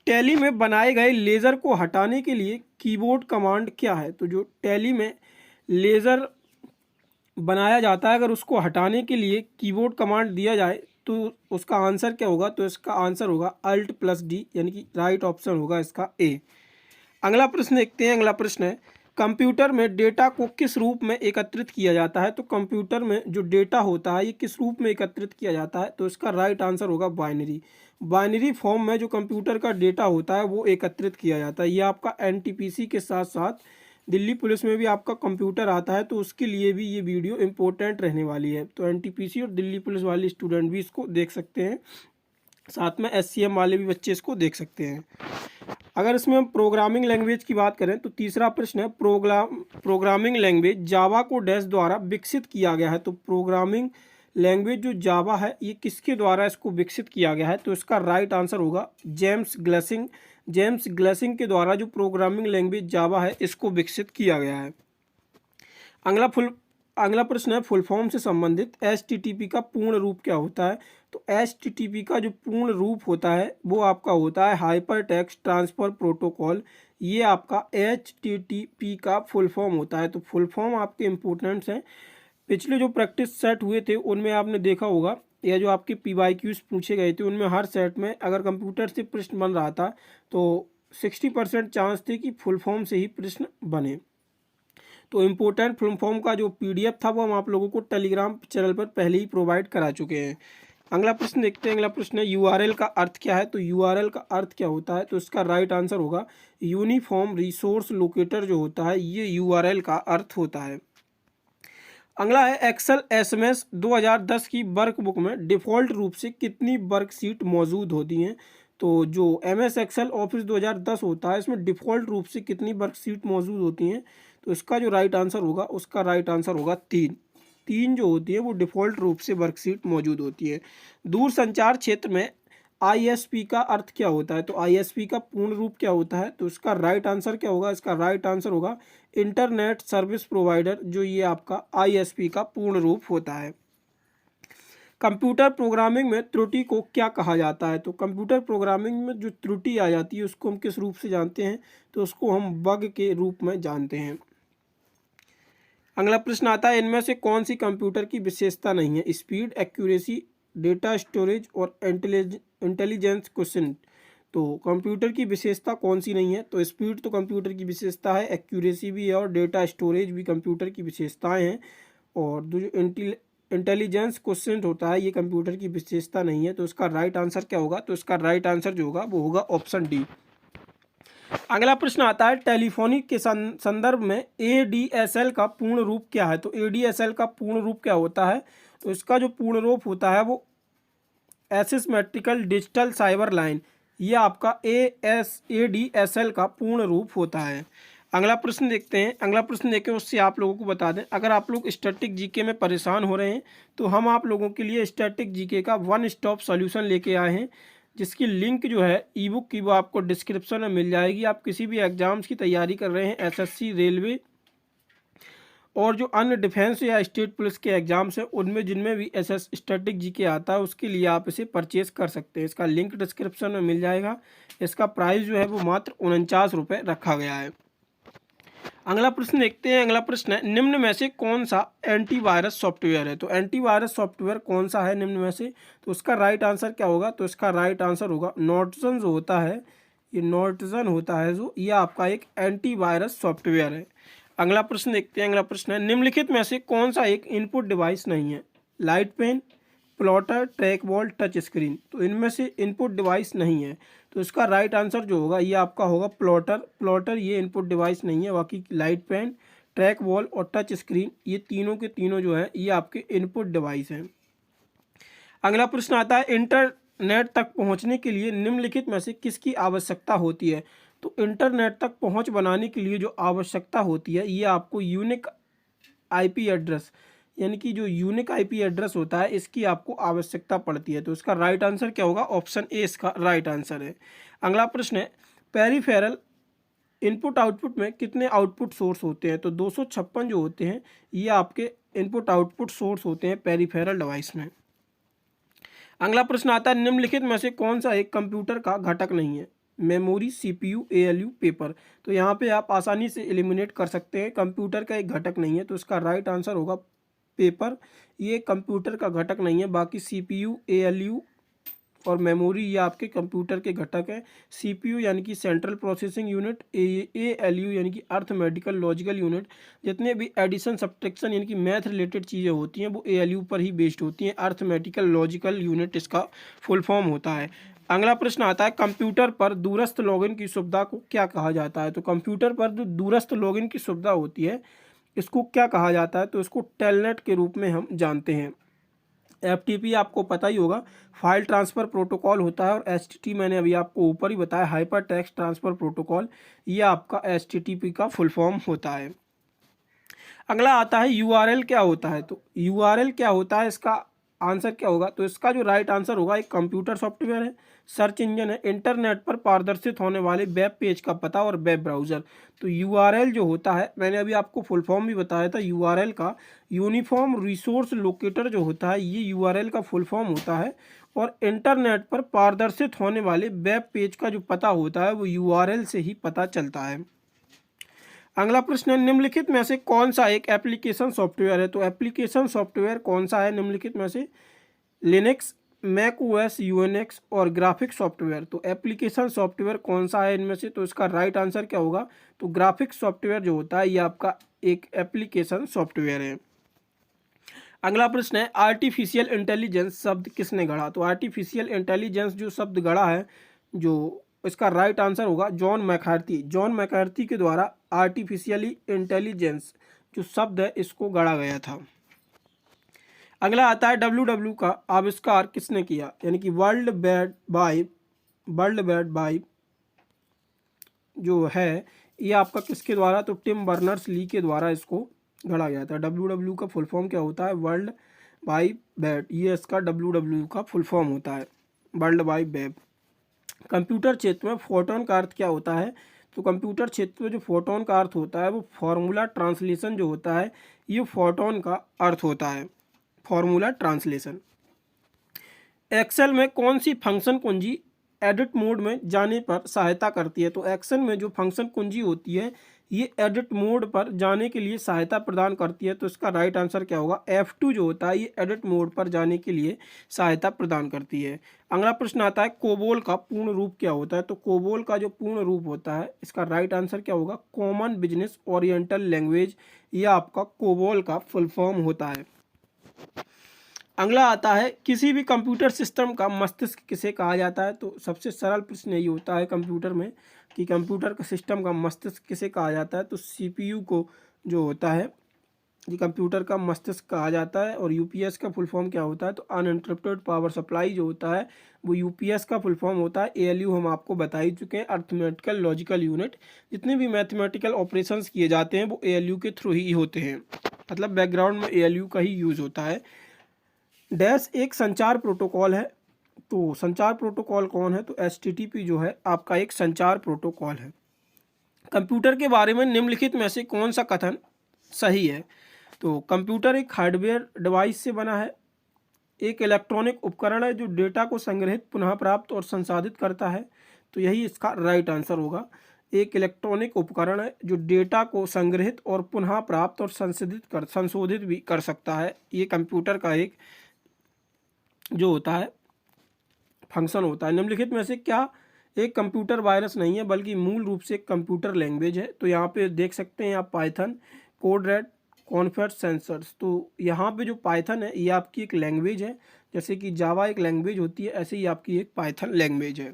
Tally में बनाए गए लेज़र को हटाने के लिए कीबोर्ड कमांड क्या है? तो जो टैली में लेज़र बनाया जाता है, अगर उसको हटाने के लिए कीबोर्ड कमांड दिया जाए तो उसका आंसर क्या होगा? तो इसका आंसर होगा Alt+D, यानी कि राइट ऑप्शन होगा इसका ए। अगला प्रश्न देखते हैं। अगला प्रश्न है, कंप्यूटर में डेटा को किस रूप में एकत्रित किया जाता है? तो कंप्यूटर में जो डेटा होता है ये किस रूप में एकत्रित किया जाता है? तो इसका राइट आंसर होगा बाइनरी। बाइनरी फॉर्म में जो कंप्यूटर का डेटा होता है वो एकत्रित किया जाता है। ये आपका एनटीपीसी के साथ साथ दिल्ली पुलिस में भी आपका कंप्यूटर आता है, तो उसके लिए भी ये वीडियो इंपॉर्टेंट रहने वाली है। तो एनटीपीसी और दिल्ली पुलिस वाले स्टूडेंट भी इसको देख सकते हैं, साथ में एससीएम वाले भी बच्चे इसको देख सकते हैं। अगर इसमें हम प्रोग्रामिंग लैंग्वेज की बात करें तो तीसरा प्रश्न है, प्रोग्रामिंग लैंग्वेज जावा को डैश द्वारा विकसित किया गया है? तो प्रोग्रामिंग लैंग्वेज जो जावा है ये किसके द्वारा इसको विकसित किया गया है? तो इसका राइट आंसर होगा जेम्स ग्लेसिंग। जेम्स ग्लेसिंग के द्वारा जो प्रोग्रामिंग लैंग्वेज जावा है इसको विकसित किया गया है। अगला प्रश्न है फुल फॉर्म से संबंधित, एचटीटीपी का पूर्ण रूप क्या होता है? तो एचटीटीपी का जो पूर्ण रूप होता है वो आपका होता है हाइपर टेक्स्ट ट्रांसफर प्रोटोकॉल। ये आपका एचटीटीपी का फुल फॉर्म होता है। तो फुल फॉर्म आपके इंपॉर्टेंट्स हैं। पिछले जो प्रैक्टिस सेट हुए थे उनमें आपने देखा होगा, या जो आपके पीवाईक्यूज पूछे गए थे उनमें हर सेट में अगर कंप्यूटर से प्रश्न बन रहा था तो 60% चांस थे कि फुल फॉर्म से ही प्रश्न बने। तो इम्पोर्टेंट फुल फॉर्म का जो पीडीएफ था वो हम आप लोगों को टेलीग्राम चैनल पर पहले ही प्रोवाइड करा चुके हैं। अगला प्रश्न देखते हैं। अगला प्रश्न है, यूआरएल का अर्थ क्या है? तो यूआरएल का अर्थ क्या होता है? तो इसका राइट आंसर होगा यूनिफॉर्म रिसोर्स लोकेटर जो होता है ये यूआरएल का अर्थ होता है। अगला है, एक्सेल एसएमएस 2010 की वर्कबुक में डिफ़ॉल्ट रूप से कितनी वर्कशीट मौजूद होती हैं? तो जो एमएस एक्सेल ऑफिस 2010 होता है इसमें डिफ़ॉल्ट रूप से कितनी वर्कशीट मौजूद होती हैं? तो इसका जो राइट आंसर होगा उसका राइट आंसर होगा 3। 3 जो होती है वो डिफ़ॉल्ट रूप से वर्कशीट मौजूद होती है। दूर संचार क्षेत्र में आईएसपी का अर्थ क्या होता है? तो आईएसपी का पूर्ण रूप क्या होता है? तो इसका राइट आंसर क्या होगा? इसका राइट आंसर होगा इंटरनेट सर्विस प्रोवाइडर, जो ये आपका आईएसपी का पूर्ण रूप होता है। कंप्यूटर प्रोग्रामिंग में त्रुटि को क्या कहा जाता है? तो कंप्यूटर प्रोग्रामिंग में जो त्रुटि आ जाती है उसको हम किस रूप से जानते हैं? तो उसको हम बग के रूप में जानते हैं। अगला प्रश्न आता है, इनमें से कौन सी कंप्यूटर की विशेषता नहीं है? स्पीड, एक्यूरेसी, डेटा स्टोरेज और इंटेलिजेंस क्वेश्चन। तो कंप्यूटर की विशेषता कौन सी नहीं है? तो स्पीड तो कंप्यूटर की विशेषता है, एक्यूरेसी भी है और डेटा स्टोरेज भी कंप्यूटर की विशेषताएं हैं। और जो इंटेलिजेंस क्वेश्चन होता है ये कंप्यूटर की विशेषता नहीं है। तो इसका राइट आंसर क्या होगा? तो इसका राइट आंसर जो होगा वो होगा ऑप्शन डी। अगला प्रश्न आता है, टेलीफोनिक के संदर्भ में एडीएसएल का पूर्ण रूप क्या है? तो एडीएसएल का पूर्ण रूप क्या होता है? तो इसका जो पूर्ण रूप होता है वो एसिमेट्रिकल डिजिटल साइबर लाइन, ये आपका एडीएसएल का पूर्ण रूप होता है। अगला प्रश्न देखते हैं। अगला प्रश्न देखें उससे आप लोगों को बता दें, अगर आप लोग स्टैटिक जीके में परेशान हो रहे हैं तो हम आप लोगों के लिए स्टैटिक जीके का वन स्टॉप सॉल्यूशन लेके आए हैं, जिसकी लिंक जो है ई बुक की वो आपको डिस्क्रिप्शन में मिल जाएगी। आप किसी भी एग्जाम्स की तैयारी कर रहे हैं, एसएससी, रेलवे और जो अन्य डिफेंस या स्टेट पुलिस के एग्जाम्स हैं उनमें जिनमें भी एसएस स्टैटिक जीके आता है उसके लिए आप इसे परचेज कर सकते हैं। इसका लिंक डिस्क्रिप्शन में मिल जाएगा। इसका प्राइस जो है वो मात्र 49 रुपये रखा गया है। अगला प्रश्न देखते हैं। अगला प्रश्न है, निम्न में से कौन सा एंटीवायरस सॉफ्टवेयर है? तो एंटीवायरस सॉफ्टवेयर कौन सा है निम्न में से? तो उसका राइट आंसर क्या होगा? तो इसका राइट आंसर होगा नॉर्टन जो होता है, ये नॉर्टन होता है जो ये आपका एक एंटीवायरस सॉफ्टवेयर है। अगला प्रश्न देखते हैं। अगला प्रश्न है, निम्नलिखित में से कौन सा एक इनपुट डिवाइस नहीं है? Light pen, plotter, track ball, touch screen. तो इनमें से इनपुट डिवाइस नहीं है। तो इसका राइट आंसर जो होगा ये आपका होगा प्लॉटर। प्लॉटर ये इनपुट डिवाइस नहीं है। बाकी लाइट पेन, ट्रैक बॉल और टच स्क्रीन ये तीनों के तीनों जो है ये आपके इनपुट डिवाइस हैं। अगला प्रश्न आता है, इंटरनेट तक पहुंचने के लिए निम्नलिखित में से किसकी आवश्यकता होती है? तो इंटरनेट तक पहुंच बनाने के लिए जो आवश्यकता होती है ये आपको यूनिक आईपी एड्रेस, यानी कि जो यूनिक आईपी एड्रेस होता है इसकी आपको आवश्यकता पड़ती है। तो इसका राइट आंसर क्या होगा? ऑप्शन ए इसका राइट आंसर है। अगला प्रश्न है, पेरिफेरल इनपुट आउटपुट में कितने आउटपुट सोर्स होते हैं? तो 256 जो होते हैं ये आपके इनपुट आउटपुट सोर्स होते हैं पेरिफेरल डिवाइस में। अगला प्रश्न आता है, निम्नलिखित में से कौन सा एक कंप्यूटर का घटक नहीं है? Memory, CPU, ALU, paper. तो यहाँ पे आप आसानी से एलिमिनेट कर सकते हैं, कंप्यूटर का एक घटक नहीं है, तो इसका राइट आंसर होगा पेपर। ये कंप्यूटर का घटक नहीं है, बाकी CPU, ALU और मेमोरी ये आपके कंप्यूटर के घटक है। CPU यानी कि सेंट्रल प्रोसेसिंग यूनिट, ALU यानी कि अर्थमेटिकल लॉजिकल यूनिट, जितने भी एडिशन सब्ट्रैक्शन यानी कि मैथ रिलेटेड चीज़ें होती हैं वो ALU पर ही बेस्ड होती हैं। अर्थमेटिकल लॉजिकल यूनिट इसका फुल फॉर्म होता है। अगला प्रश्न आता है, कंप्यूटर पर दूरस्थ लॉगिन की सुविधा को क्या कहा जाता है? तो कंप्यूटर पर जो दूरस्थ लॉगिन की सुविधा होती है इसको क्या कहा जाता है? तो इसको टेलनेट के रूप में हम जानते हैं। FTP आपको पता ही होगा, फाइल ट्रांसफ़र प्रोटोकॉल होता है, और HTTP मैंने अभी आपको ऊपर ही बताया, हाइपर टेक्स्ट ट्रांसफ़र प्रोटोकॉल, ये आपका HTTP का फुल फॉर्म होता है। अगला आता है URL क्या होता है? तो URL क्या होता है, इसका आंसर क्या होगा? तो इसका जो राइट आंसर होगा, एक कंप्यूटर सॉफ्टवेयर है, सर्च इंजन है, इंटरनेट पर प्रदर्शित होने वाले वेब पेज का पता और वेब ब्राउज़र। तो URL जो होता है, मैंने अभी आपको फुल फॉर्म भी बताया था URL का, यूनिफॉर्म रिसोर्स लोकेटर जो होता है ये URL का फुल फॉर्म होता है, और इंटरनेट पर प्रदर्शित होने वाले वेब पेज का जो पता होता है वो URL से ही पता चलता है। अगला प्रश्न है, निम्नलिखित में से कौन सा एक एप्लीकेशन सॉफ्टवेयर है? तो एप्लीकेशन सॉफ्टवेयर कौन सा है निम्नलिखित में से? लिनक्स, मैक OS, यूएनएक्स और ग्राफिक सॉफ्टवेयर। तो एप्लीकेशन सॉफ्टवेयर कौन सा है इनमें से? तो इसका राइट आंसर क्या होगा? तो ग्राफिक सॉफ्टवेयर जो होता है ये आपका एक एप्लीकेशन सॉफ्टवेयर है। अगला प्रश्न है, आर्टिफिशियल इंटेलिजेंस शब्द किसने गढ़ा? तो आर्टिफिशियल इंटेलिजेंस जो शब्द गढ़ा है, जो इसका राइट आंसर होगा जॉन मैकार्थी। जॉन मैकार्थी के द्वारा आर्टिफिशियली इंटेलिजेंस जो शब्द है इसको गढ़ा गया था। अगला आता है, WW का आविष्कार किसने किया? यानी कि वर्ल्ड वाइड वेब जो है ये आपका किसके द्वारा? तो टिम बर्नर्स ली के द्वारा इसको गढ़ा गया था। WW का फुल फॉर्म क्या होता है? वर्ल्ड वाइड वेब, ये इसका WW का फुल फॉर्म होता है, वर्ल्ड वाइड वेब। कंप्यूटर क्षेत्र में फोटोन का अर्थ क्या होता है? तो कंप्यूटर क्षेत्र में जो फोटोन का अर्थ होता है वो फॉर्मूला ट्रांसलेशन जो होता है, ये फोटोन का अर्थ होता है, फॉर्मूला ट्रांसलेशन। एक्सेल में कौन सी फंक्शन कुंजी एडिट मोड में जाने पर सहायता करती है? तो एक्सेल में जो फंक्शन कुंजी होती है ये एडिट मोड पर जाने के लिए सहायता प्रदान करती है। तो इसका राइट आंसर क्या होगा? F2 जो होता है ये एडिट मोड पर जाने के लिए सहायता प्रदान करती है। अगला प्रश्न आता है, कोबोल का पूर्ण रूप क्या होता है? तो कोबोल का जो पूर्ण रूप होता है इसका राइट आंसर क्या होगा? कॉमन बिजनेस ओरिएंटल लैंग्वेज, ये आपका कोबोल का फुल फॉर्म होता है। अगला आता है, किसी भी कंप्यूटर सिस्टम का मस्तिष्क किसे कहा जाता है? तो सबसे सरल प्रश्न ये होता है कंप्यूटर में कि कंप्यूटर का सिस्टम का मस्तिष्क किसे कहा जाता है? तो CPU को जो होता है ये कंप्यूटर का मस्तिष्क कहा जाता है। और UPS का फुल फॉर्म क्या होता है? तो अनइंटरप्टेड पावर सप्लाई जो होता है वो UPS का फुल फॉर्म होता है। ALU हम आपको बता ही चुके हैं, अर्थमेटिकल लॉजिकल यूनिट। जितने भी मैथमेटिकल ऑपरेशंस किए जाते हैं वो ALU के थ्रू ही होते हैं, मतलब बैकग्राउंड में ALU का ही यूज़ होता है। डैश एक संचार प्रोटोकॉल है, तो संचार प्रोटोकॉल कौन है? तो HTTP जो है आपका एक संचार प्रोटोकॉल है। कंप्यूटर के बारे में निम्नलिखित में से कौन सा कथन सही है? तो कंप्यूटर एक हार्डवेयर डिवाइस से बना है, एक इलेक्ट्रॉनिक उपकरण है जो डेटा को संग्रहित, पुनः प्राप्त और संसाधित करता है। तो यही इसका राइट आंसर होगा। एक इलेक्ट्रॉनिक उपकरण है जो डेटा को संग्रहित और पुनः प्राप्त और संशोधित भी कर सकता है। ये कंप्यूटर का एक जो होता है फंक्शन होता है। निम्नलिखित में से क्या एक कंप्यूटर वायरस नहीं है बल्कि मूल रूप से एक कंप्यूटर लैंग्वेज है? तो यहाँ पे देख सकते हैं आप Python, code red, configure sensors. तो यहाँ पे जो पाइथन है ये आपकी एक लैंग्वेज है, जैसे कि जावा एक लैंग्वेज होती है ऐसे ही आपकी एक पाइथन लैंग्वेज है।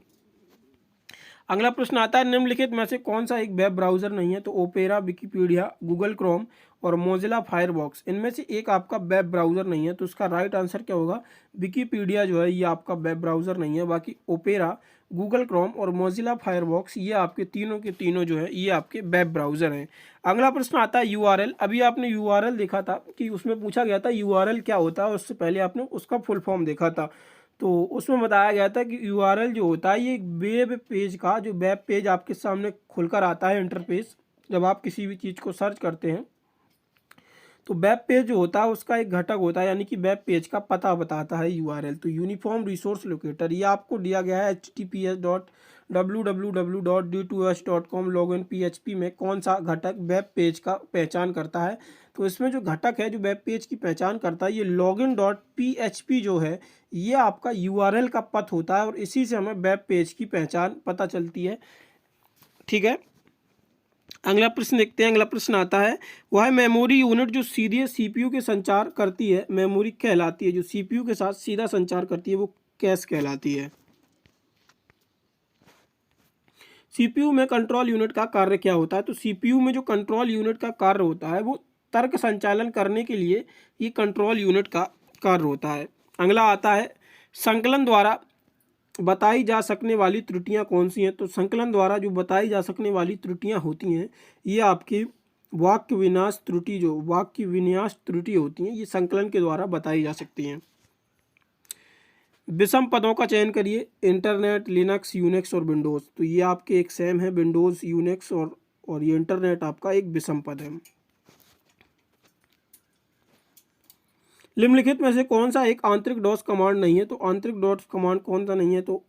अगला प्रश्न आता है, निम्नलिखित में से कौन सा एक वेब ब्राउज़र नहीं है? तो ओपेरा, विकिपीडिया, गूगल क्रोम और मोजिला फायरफॉक्स, इनमें से एक आपका वेब ब्राउज़र नहीं है। तो इसका राइट आंसर क्या होगा? विकिपीडिया जो है ये आपका वेब ब्राउज़र नहीं है, बाकी ओपेरा, गूगल क्रोम और मोजिला फायरफॉक्स ये आपके तीनों के तीनों जो है ये आपके वेब ब्राउज़र हैं। अगला प्रश्न आता है URL। अभी आपने URL देखा था कि उसमें पूछा गया था URL क्या होता है, उससे पहले आपने उसका फुल फॉर्म देखा था। तो उसमें बताया गया था कि URL जो होता है ये एक वेब पेज का, जो वेब पेज आपके सामने खुलकर आता है इंटरफेस, जब आप किसी भी चीज़ को सर्च करते हैं तो वेब पेज जो होता है उसका एक घटक होता है, यानी कि वेब पेज का पता बताता है URL। तो यूनिफॉर्म रिसोर्स लोकेटर ये आपको दिया गया है www.d2s.com login PHP में कौन सा घटक वेब पेज का पहचान करता है। तो इसमें जो घटक है जो वेब पेज की पहचान करता है ये login.php जो है ये आपका URL का पथ होता है और इसी से हमें वेब पेज की पहचान पता चलती है। ठीक है, अगला प्रश्न देखते हैं। अगला प्रश्न आता है वह मेमोरी यूनिट जो सीधे CPU के संचार करती है मेमोरी कहलाती है। जो CPU के साथ सीधा संचार करती है वो कैश कहलाती है। CPU में कंट्रोल यूनिट का कार्य क्या होता है। तो CPU में जो कंट्रोल यूनिट का कार्य होता है वो तर्क संचालन करने के लिए ये कंट्रोल यूनिट का कार्य होता है। अगला आता है संकलन द्वारा बताई जा सकने वाली त्रुटियां कौन सी हैं। तो संकलन द्वारा जो बताई जा सकने वाली त्रुटियां होती हैं ये आपकी वाक्य विन्यास त्रुटि जो वाक्य विन्यास त्रुटि होती हैं ये संकलन के द्वारा बताई जा सकती हैं। विषम पदों का चयन करिए। इंटरनेट, लिनक्स, यूनिक्स और विंडोज़। तो ये आपके एक सेम है विंडोज़, यूनिक्स और ये इंटरनेट आपका एक विषम पद है। निम्नलिखित में से कौन सा एक आंतरिक डॉस कमांड नहीं है। तो आंतरिक डॉस कमांड कौन सा नहीं है। तो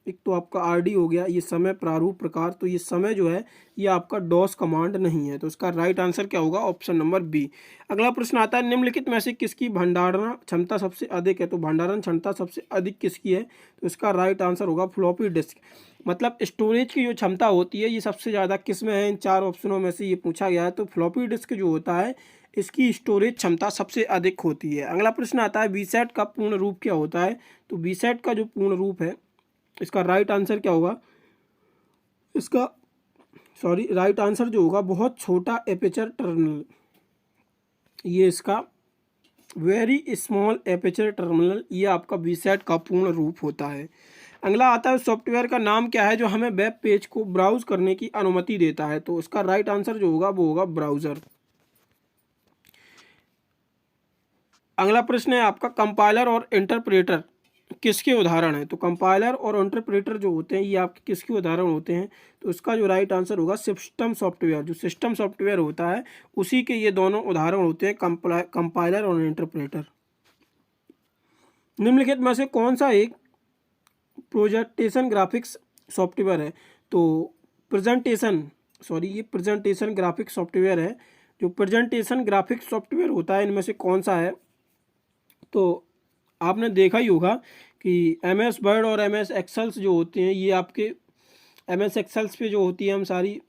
एक तो आपका RD हो गया, ये समय, प्रारूप, प्रकार। तो ये समय जो है ये आपका डॉस कमांड नहीं है। तो इसका राइट आंसर क्या होगा, ऑप्शन नंबर बी। अगला प्रश्न आता है निम्नलिखित में से किसकी भंडारण क्षमता सबसे अधिक है। तो भंडारण क्षमता सबसे अधिक किसकी है। तो इसका राइट आंसर होगा फ्लॉपी डिस्क। मतलब स्टोरेज की जो क्षमता होती है ये सबसे ज़्यादा किस में है, इन चार ऑप्शनों में से ये पूछा गया है। तो फ्लॉपी डिस्क जो होता है इसकी स्टोरेज क्षमता सबसे अधिक होती है। अगला प्रश्न आता है VSAT का पूर्ण रूप क्या होता है। तो VSAT का जो पूर्ण रूप है इसका राइट आंसर क्या होगा, इसका राइट आंसर जो होगा बहुत छोटा एपर्चर टर्मिनल। ये इसका वेरी स्मॉल एपर्चर टर्मिनल ये आपका VSAT का पूर्ण रूप होता है। अगला आता है सॉफ्टवेयर का नाम क्या है जो हमें वेब पेज को ब्राउज करने की अनुमति देता है। तो इसका राइट आंसर जो होगा वो होगा ब्राउज़र। अगला प्रश्न है आपका कंपाइलर और इंटरप्रेटर किसके उदाहरण हैं। तो कंपाइलर और इंटरप्रेटर जो होते हैं ये आपके किसके उदाहरण होते हैं। तो इसका जो राइट आंसर होगा सिस्टम सॉफ्टवेयर। जो सिस्टम सॉफ्टवेयर होता है उसी के ये दोनों उदाहरण होते हैं कंपाइलर और इंटरप्रेटर। निम्नलिखित में से कौन सा एक प्रेजेंटेशन ग्राफिक्स सॉफ्टवेयर है। तो ये प्रेजेंटेशन ग्राफिक्स सॉफ्टवेयर है। जो प्रेजेंटेशन ग्राफिक्स सॉफ्टवेयर होता है इनमें से कौन सा है। तो आपने देखा ही होगा कि MS वर्ड और MS एक्सेल्स जो होते हैं ये आपके MS एक्सेल्स पे जो होती है हम सारी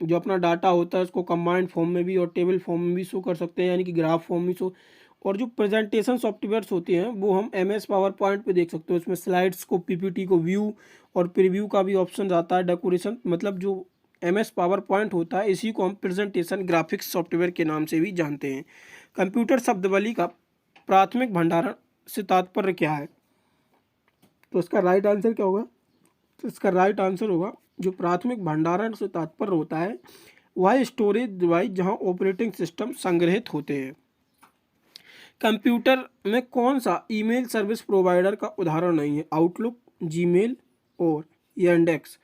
जो अपना डाटा होता है उसको कंबाइंड फॉर्म में भी और टेबल फॉर्म में भी शो कर सकते हैं, यानी कि ग्राफ फॉर्म में शो। और जो प्रेजेंटेशन सॉफ्टवेयर्स होते हैं वो हम MS पावर पॉइंट पे देख सकते हो। उसमें स्लाइड्स को, PPT को व्यू और प्रीव्यू का भी ऑप्शन आता है, डेकोरेशन। मतलब जो MS पावर पॉइंट होता है इसी को हम प्रेजेंटेशन ग्राफिक्स सॉफ्टवेयर के नाम से भी जानते हैं। कंप्यूटर शब्दावली का प्राथमिक भंडारण से तात्पर्य क्या है। तो इसका राइट आंसर क्या होगा। तो इसका राइट आंसर होगा जो प्राथमिक भंडारण से तात्पर्य होता है वह स्टोरेज डिवाइस जहां ऑपरेटिंग सिस्टम संग्रहित होते हैं। कंप्यूटर में कौन सा ईमेल सर्विस प्रोवाइडर का उदाहरण नहीं है। आउटलुक, जीमेल और यांडेक्स।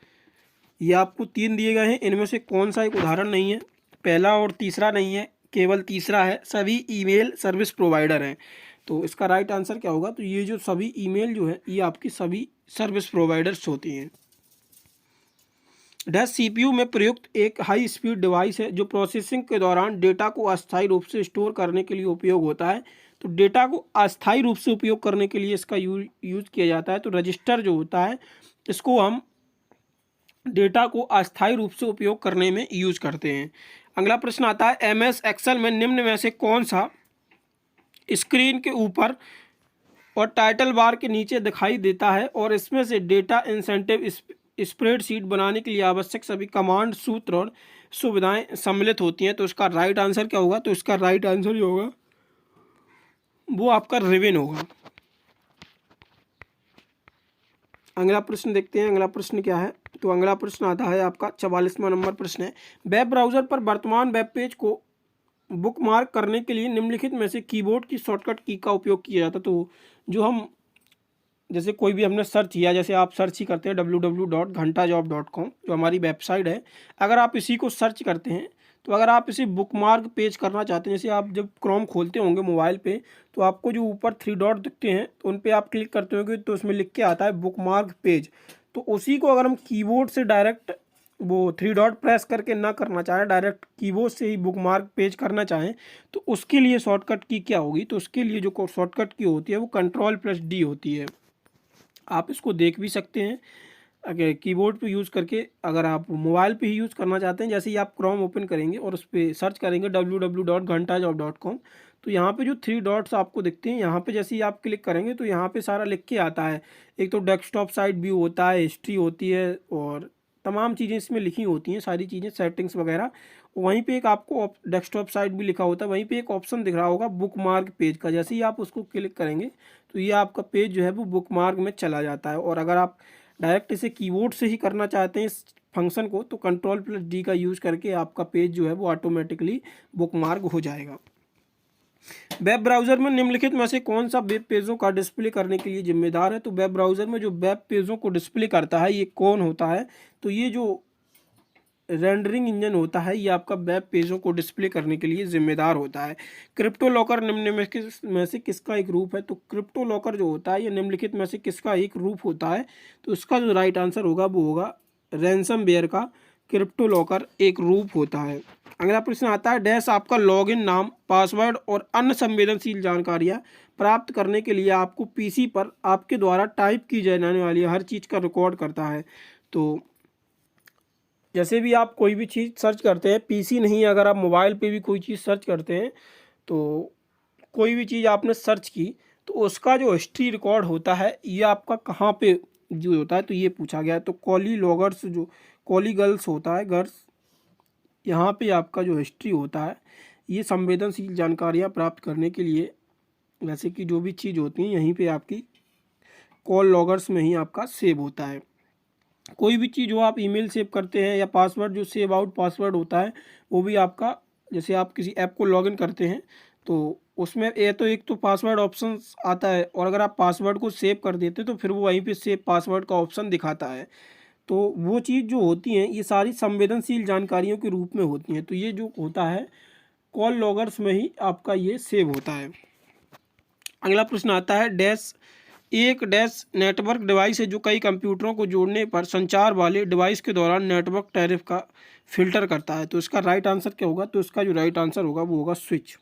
ये आपको 3 दिए गए हैं, इनमें से कौन सा एक उदाहरण नहीं है। पहला और तीसरा नहीं है, केवल तीसरा है। सभी ईमेल सर्विस प्रोवाइडर हैं। तो इसका राइट आंसर क्या होगा। तो ये जो सभी ईमेल जो है ये आपकी सभी सर्विस प्रोवाइडर्स होती हैं। डैश CPU में प्रयुक्त एक हाई स्पीड डिवाइस है जो प्रोसेसिंग के दौरान डेटा को अस्थायी रूप से स्टोर करने के लिए उपयोग होता है। तो डेटा को अस्थायी रूप से उपयोग करने के लिए इसका यूज किया जाता है। तो रजिस्टर जो होता है इसको हम डेटा को अस्थायी रूप से उपयोग करने में यूज करते हैं। अगला प्रश्न आता है MS एक्सेल में निम्न में से कौन सा स्क्रीन के ऊपर और टाइटल बार के नीचे दिखाई देता है और इसमें से डेटा इंसेंटिव स्प्रेडशीट बनाने के लिए आवश्यक सभी कमांड, सूत्र और सुविधाएं सम्मिलित होती हैं। तो इसका राइट आंसर क्या होगा। तो इसका राइट आंसर जो होगा वो आपका रिविन होगा। अगला प्रश्न देखते हैं। अगला प्रश्न क्या है। तो अगला प्रश्न आता है आपका 44वां नंबर प्रश्न है वेब ब्राउज़र पर वर्तमान वेब पेज को बुकमार्क करने के लिए निम्नलिखित में से कीबोर्ड की शॉर्टकट की का उपयोग किया जाता है। तो जो हम जैसे कोई भी हमने सर्च किया, जैसे आप सर्च ही करते हैं www.ghantajob.com जो हमारी वेबसाइट है, अगर आप इसी को सर्च करते हैं तो अगर आप इसे बुकमार्क पेज करना चाहते हैं, जैसे आप जब क्रोम खोलते होंगे मोबाइल पे तो आपको जो ऊपर 3 डॉट दिखते हैं तो उन पे आप क्लिक करते होंगे तो उसमें लिख के आता है बुकमार्क पेज। तो उसी को अगर हम कीबोर्ड से डायरेक्ट वो 3 डॉट प्रेस करके ना करना चाहें, डायरेक्ट कीबोर्ड से ही बुकमार्क पेज करना चाहें, तो उसके लिए शॉर्टकट की क्या होगी, तो उसके लिए जो शॉर्टकट की होती है वो Ctrl+D होती है। आप इसको देख भी सकते हैं अगर कीबोर्ड पे यूज़ करके। अगर आप मोबाइल पे ही यूज़ करना चाहते हैं, जैसे ही आप क्रोम ओपन करेंगे और उस पर सर्च करेंगे www.ghantajob.com, तो यहाँ पे जो 3 डॉट्स आपको दिखते हैं, यहाँ पे जैसे ही आप क्लिक करेंगे तो यहाँ पे सारा लिख के आता है। एक तो डेस्कटॉप साइड व्यू होता है, हिस्ट्री होती है और तमाम चीज़ें इसमें लिखी होती हैं, सारी चीज़ें सेटिंग्स वगैरह। वहीं पे एक आपको डेस्कटॉप साइड भी लिखा होता है, वहीं पे एक ऑप्शन दिख रहा होगा बुकमार्क पेज का। जैसे ही आप उसको क्लिक करेंगे तो ये आपका पेज जो है वो बुकमार्क में चला जाता है। और अगर आप डायरेक्ट इसे कीबोर्ड से ही करना चाहते हैं इस फंक्शन को, तो Ctrl+D का यूज़ करके आपका पेज जो है वो ऑटोमेटिकली बुकमार्क हो जाएगा। वेब ब्राउज़र में निम्नलिखित में से कौन सा वेब पेजों का डिस्प्ले करने के लिए जिम्मेदार है, तो वेब ब्राउज़र में जो वेब पेजों को डिस्प्ले करता है ये कौन होता है, तो ये जो रेंडरिंग इंजन होता है ये आपका वेब पेजों को डिस्प्ले करने के लिए जिम्मेदार होता है। क्रिप्टो लॉकर निम्न में से किसका एक रूप है, तो क्रिप्टो लॉकर जो होता है ये निम्नलिखित में से किसका एक रूप होता है, तो इसका जो राइट आंसर होगा वो होगा रैंसमवेयर का क्रिप्टो लॉकर एक रूप होता है। अगला प्रश्न आता है, डैश आपका लॉगिन नाम, पासवर्ड और अन्य संवेदनशील जानकारियाँ प्राप्त करने के लिए आपको पीसी पर आपके द्वारा टाइप की जाने वाली हर चीज़ का रिकॉर्ड करता है। तो जैसे भी आप कोई भी चीज़ सर्च करते हैं, पीसी नहीं, अगर आप मोबाइल पे भी कोई चीज़ सर्च करते हैं, तो कोई भी चीज़ आपने सर्च की तो उसका जो हिस्ट्री रिकॉर्ड होता है ये आपका कहाँ पे जो होता है, तो ये पूछा गया है। तो कॉली लॉगर्स जो कॉली गर्ल्स होता है, गर्ल्स, यहाँ पे आपका जो हिस्ट्री होता है ये संवेदनशील जानकारियाँ प्राप्त करने के लिए, जैसे कि जो भी चीज़ होती हैं यहीं पे आपकी कॉल लॉगर्स में ही आपका सेव होता है। कोई भी चीज़ जो आप ईमेल सेव करते हैं या पासवर्ड जो सेव आउट पासवर्ड होता है वो भी आपका, जैसे आप किसी ऐप को लॉगिन करते हैं तो उसमें ये तो एक तो पासवर्ड ऑप्शन आता है, और अगर आप पासवर्ड को सेव कर देते हैं तो फिर वो वहीं पे सेव पासवर्ड का ऑप्शन दिखाता है। तो वो चीज़ जो होती हैं ये सारी संवेदनशील जानकारियों के रूप में होती हैं। तो ये जो होता है कॉल लॉगर्स में ही आपका ये सेव होता है। अगला प्रश्न आता है, डैश एक डैश नेटवर्क डिवाइस है जो कई कंप्यूटरों को जोड़ने पर संचार वाले डिवाइस के दौरान नेटवर्क टैरिफ का फिल्टर करता है। तो इसका राइट आंसर क्या होगा, तो इसका जो राइट आंसर होगा वो होगा स्विच।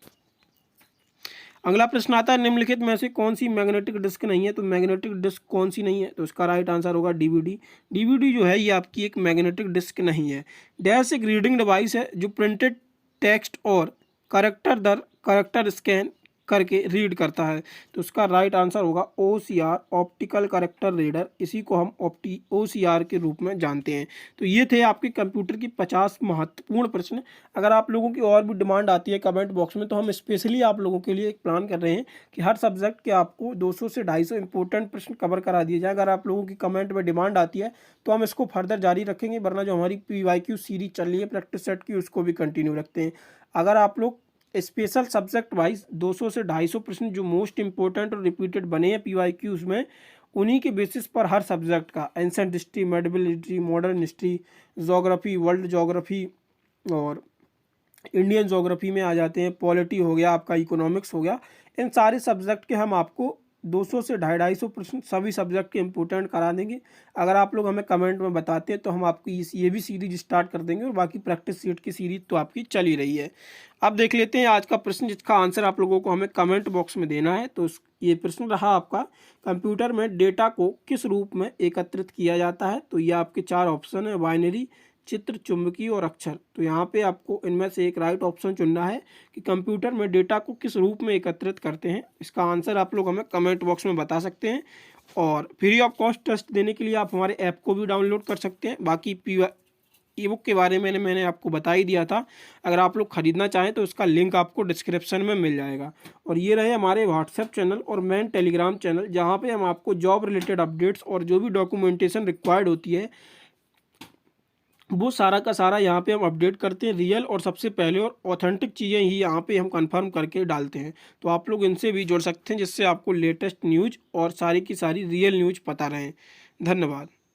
अगला प्रश्न आता है, निम्नलिखित में से कौन सी मैग्नेटिक डिस्क नहीं है, तो मैग्नेटिक डिस्क कौन सी नहीं है, तो इसका राइट आंसर होगा डीवीडी। डीवीडी जो है ये आपकी एक मैग्नेटिक डिस्क नहीं है। डैश एक रीडिंग डिवाइस है जो प्रिंटेड टेक्स्ट और करेक्टर दर करेक्टर स्कैन करके रीड करता है। तो उसका राइट आंसर होगा OCR, ऑप्टिकल करेक्टर रीडर। इसी को हम OCR के रूप में जानते हैं। तो ये थे आपके कंप्यूटर की 50 महत्वपूर्ण प्रश्न। अगर आप लोगों की और भी डिमांड आती है कमेंट बॉक्स में, तो हम स्पेशली आप लोगों के लिए एक प्लान कर रहे हैं कि हर सब्जेक्ट के आपको 200 से 250 इंपॉर्टेंट प्रश्न कवर करा दिए जाए। अगर आप लोगों की कमेंट में डिमांड आती है तो हम इसको फर्दर जारी रखेंगे, वरना जो हमारी PYQ सीरीज चल रही है प्रैक्टिस सेट की उसको भी कंटिन्यू रखते हैं। अगर आप लोग स्पेशल सब्जेक्ट वाइज 200 से 250 प्रश्न जो मोस्ट इंपॉर्टेंट और रिपीटेड बने हैं PYQs में, उन्हीं के बेसिस पर हर सब्जेक्ट का ancient history, medieval history, modern history, geography, world geography और इंडियन जोग्राफी में आ जाते हैं, पॉलिटी हो गया आपका, इकोनॉमिक्स हो गया, इन सारे सब्जेक्ट के हम आपको 200 से 250 प्रश्न सभी सब्जेक्ट के इंपॉर्टेंट करा देंगे। अगर आप लोग हमें कमेंट में बताते हैं तो हम आपकी ये भी सीरीज स्टार्ट कर देंगे, और बाकी प्रैक्टिस सेट की सीरीज तो आपकी चल ही रही है। अब देख लेते हैं आज का प्रश्न जिसका आंसर आप लोगों को हमें कमेंट बॉक्स में देना है। तो ये प्रश्न रहा आपका, कंप्यूटर में डेटा को किस रूप में एकत्रित किया जाता है, तो ये आपके 4 ऑप्शन है, बाइनरी, चित्र, चुंबकीय और अक्षर। तो यहाँ पे आपको इनमें से एक राइट ऑप्शन चुनना है कि कंप्यूटर में डेटा को किस रूप में एकत्रित करते हैं। इसका आंसर आप लोग हमें कमेंट बॉक्स में बता सकते हैं, और फ्री ऑफ कॉस्ट टेस्ट देने के लिए आप हमारे ऐप को भी डाउनलोड कर सकते हैं। बाकी ई बुक के बारे में मैंने आपको बता ही दिया था, अगर आप लोग ख़रीदना चाहें तो उसका लिंक आपको डिस्क्रिप्शन में मिल जाएगा। और ये रहे हमारे व्हाट्सएप चैनल और मेन टेलीग्राम चैनल, जहाँ पे हम आपको जॉब रिलेटेड अपडेट्स और जो भी डॉक्यूमेंटेशन रिक्वायर्ड होती है वो सारा का सारा यहाँ पे हम अपडेट करते हैं। रियल और सबसे पहले और ऑथेंटिक चीज़ें ही यहाँ पे हम कंफर्म करके डालते हैं। तो आप लोग इनसे भी जुड़ सकते हैं, जिससे आपको लेटेस्ट न्यूज़ और सारी की सारी रियल न्यूज़ पता रहें। धन्यवाद।